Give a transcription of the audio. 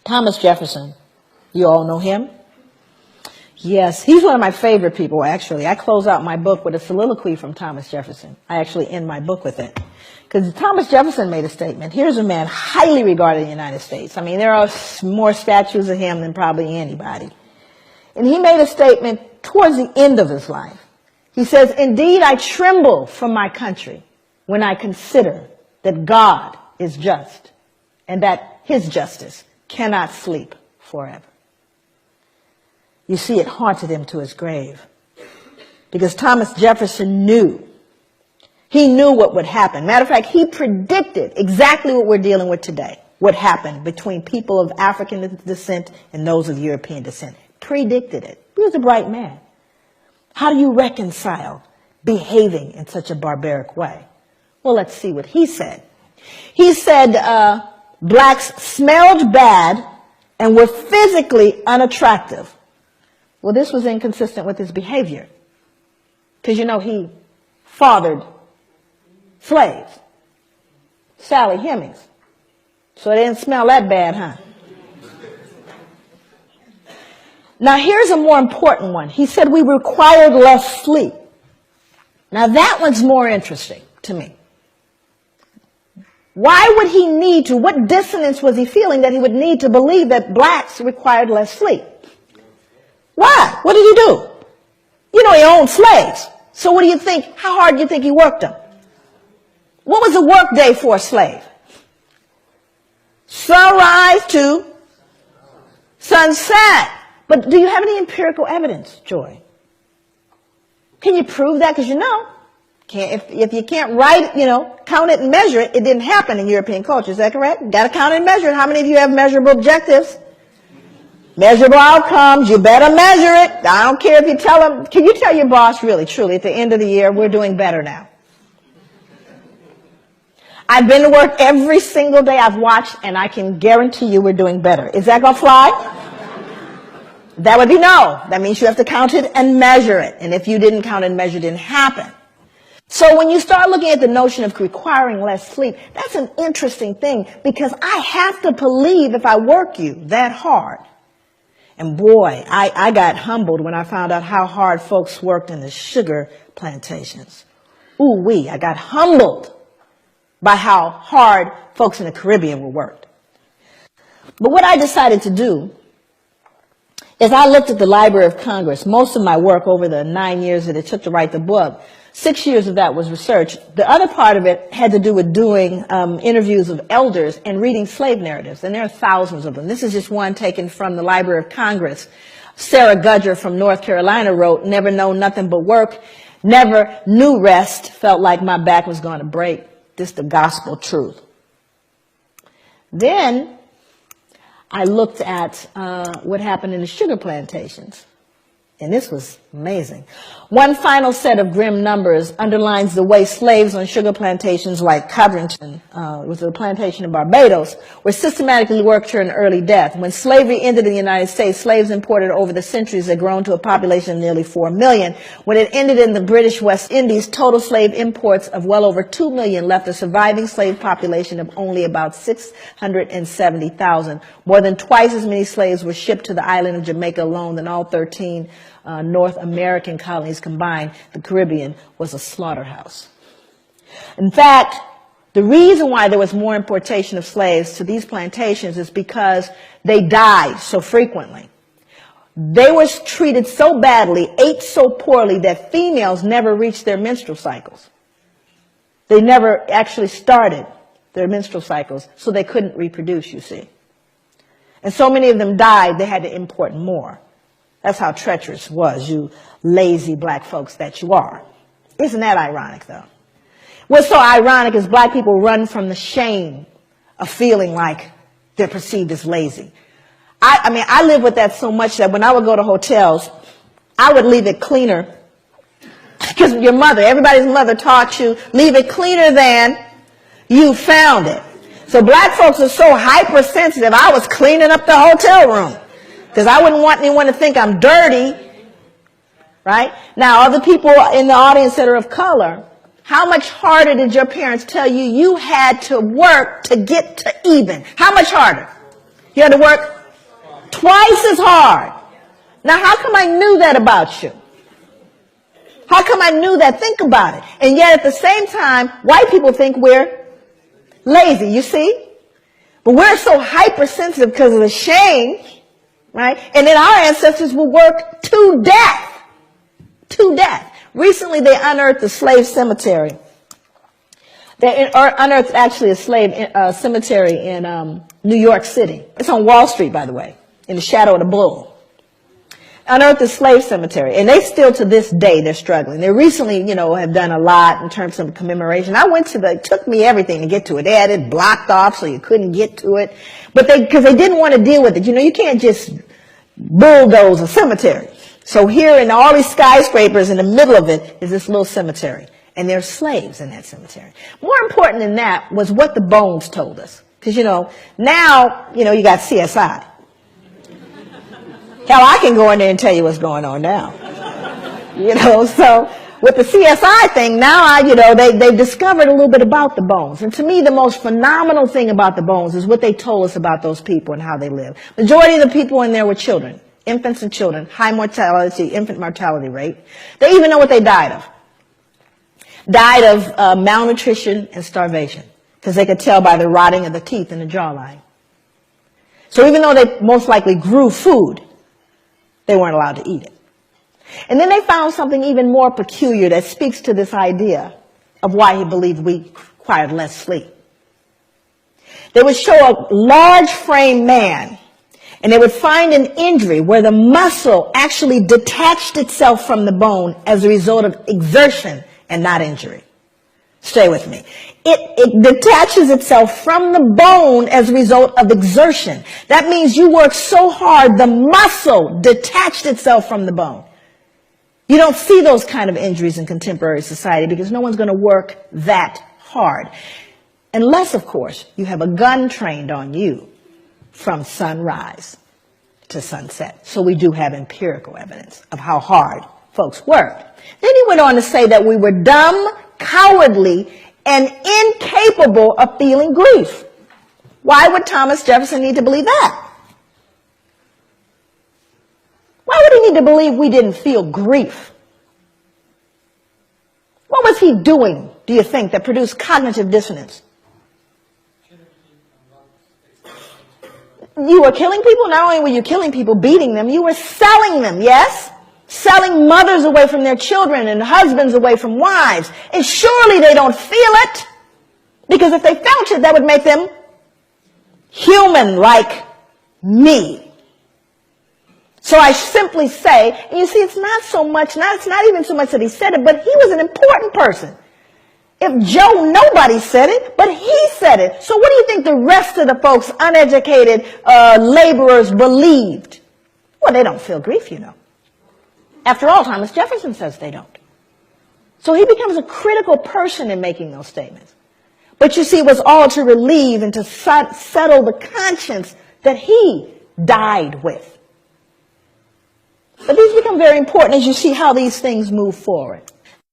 Thomas Jefferson, you all know him? Yes, he's one of my favorite people, actually. I close out my book with a soliloquy from Thomas Jefferson. I actually end my book with it. Because Thomas Jefferson made a statement. Here's a man highly regarded in the United States. I mean, there are more statues of him than probably anybody. And he made a statement towards the end of his life. He says, "Indeed, I tremble for my country when I consider that God is just and that his justice cannot sleep forever." You see, it haunted him to his grave. Because Thomas Jefferson knew. He knew what would happen. Matter of fact, he predicted exactly what we're dealing with today. What happened between people of African descent and those of European descent. Predicted it. He was a bright man. How do you reconcile behaving in such a barbaric way? Well, let's see what he said. He said blacks smelled bad and were physically unattractive. Well, this was inconsistent with his behavior. Because, you know, he fathered slaves. Sally Hemings. So they didn't smell that bad, huh? Now, here's a more important one. He said we required less sleep. Now, that one's more interesting to me. Why would he need to? What dissonance was he feeling that he would need to believe that blacks required less sleep? Why? What did he do? You know, he owned slaves. So what do you think? How hard do you think he worked them? What was a work day for a slave? Sunrise to sunset. But do you have any empirical evidence, Joy? Can you prove that? Because you know, if you can't write it, count it and measure it, it didn't happen in European culture. Is that correct? Got to count it and measure it. How many of you have measurable objectives? Measurable outcomes, you better measure it. I don't care if you tell them. Can you tell your boss really, truly, at the end of the year, we're doing better now? I've been to work every single day I've watched, and I can guarantee you we're doing better. Is that going to fly? That would be no. That means you have to count it and measure it. And if you didn't count and measure, it didn't happen. So when you start looking at the notion of requiring less sleep, that's an interesting thing, because I have to believe if I work you that hard. And boy, I got humbled when I found out how hard folks worked in the sugar plantations. Ooh-wee, I got humbled by how hard folks in the Caribbean were worked. But what I decided to do is I looked at the Library of Congress. Most of my work over the 9 years that it took to write the book, 6 years of that was research. The other part of it had to do with doing interviews of elders and reading slave narratives, and there are thousands of them. This is just one taken from the Library of Congress. Sarah Gudger from North Carolina wrote, "Never known nothing but work, never knew rest, felt like my back was going to break." This is the gospel truth. Then I looked at what happened in the sugar plantations. And this was amazing. One final set of grim numbers underlines the way slaves on sugar plantations like Codrington, was a plantation in Barbados, were systematically worked to an early death. When slavery ended in the United States, slaves imported over the centuries had grown to a population of nearly 4 million. When it ended in the British West Indies, total slave imports of well over 2 million left a surviving slave population of only about 670,000. More than twice as many slaves were shipped to the island of Jamaica alone than all 13 North American colonies combined. The Caribbean was a slaughterhouse. In fact, the reason why there was more importation of slaves to these plantations is because they died so frequently. They were treated so badly, ate so poorly, that females never reached their menstrual cycles. They never actually started their menstrual cycles, so they couldn't reproduce, you see. And so many of them died, they had to import more. That's how treacherous was, you lazy black folks that you are. Isn't that ironic, though? What's so ironic is black people run from the shame of feeling like they're perceived as lazy. I live with that so much that when I would go to hotels, I would leave it cleaner. Because your mother, everybody's mother taught you, leave it cleaner than you found it. So black folks are so hypersensitive, I was cleaning up the hotel room. Because I wouldn't want anyone to think I'm dirty, right? Now, other people in the audience that are of color, how much harder did your parents tell you you had to work to get to even? How much harder? You had to work Twice as hard. Now, how come I knew that about you? How come I knew that? Think about it. And yet at the same time, white people think we're lazy, you see? But we're so hypersensitive because of the shame, right? And then our ancestors will work to death. To death. Recently, they unearthed the slave cemetery. They unearthed actually a slave cemetery in New York City. It's on Wall Street, by the way, in the shadow of the bull. Unearthed the slave cemetery, and they still to this day they're struggling. They recently, have done a lot in terms of commemoration. I went to it took me everything to get to it. They had it blocked off so you couldn't get to it, but because they didn't want to deal with it. You can't just bulldoze a cemetery. So here in all these skyscrapers in the middle of it is this little cemetery, and there's slaves in that cemetery. More important than that was what the bones told us, because now you got CSI. Hell, I can go in there and tell you what's going on now. So with the CSI thing, now they've discovered a little bit about the bones. And to me, the most phenomenal thing about the bones is what they told us about those people and how they live. Majority of the people in there were children, infants and children, high mortality, infant mortality rate. They even know what they died of. Died of malnutrition and starvation, because they could tell by the rotting of the teeth and the jawline. So even though they most likely grew food, they weren't allowed to eat it. And then they found something even more peculiar that speaks to this idea of why he believed we required less sleep. They would show a large frame man, and they would find an injury where the muscle actually detached itself from the bone as a result of exertion and not injury. Stay with me. It detaches itself from the bone as a result of exertion. That means you work so hard, the muscle detached itself from the bone. You don't see those kind of injuries in contemporary society because no one's going to work that hard. Unless, of course, you have a gun trained on you from sunrise to sunset. So we do have empirical evidence of how hard folks worked. Then he went on to say that we were dumb, cowardly, and incapable of feeling grief. Why would Thomas Jefferson need to believe that? Why would he need to believe we didn't feel grief? What was he doing, do you think, that produced cognitive dissonance? You were killing people. Not only were you killing people, beating them, you were selling them, yes? Selling mothers away from their children and husbands away from wives. And surely they don't feel it. Because if they felt it, that would make them human like me. So I simply say, and you see, it's not even so much that he said it, but he was an important person. If Joe, nobody said it, but he said it. So what do you think the rest of the folks, uneducated laborers, believed? Well, they don't feel grief, After all, Thomas Jefferson says they don't. So he becomes a critical person in making those statements. But you see, it was all to relieve and to settle the conscience that he died with. But these become very important as you see how these things move forward.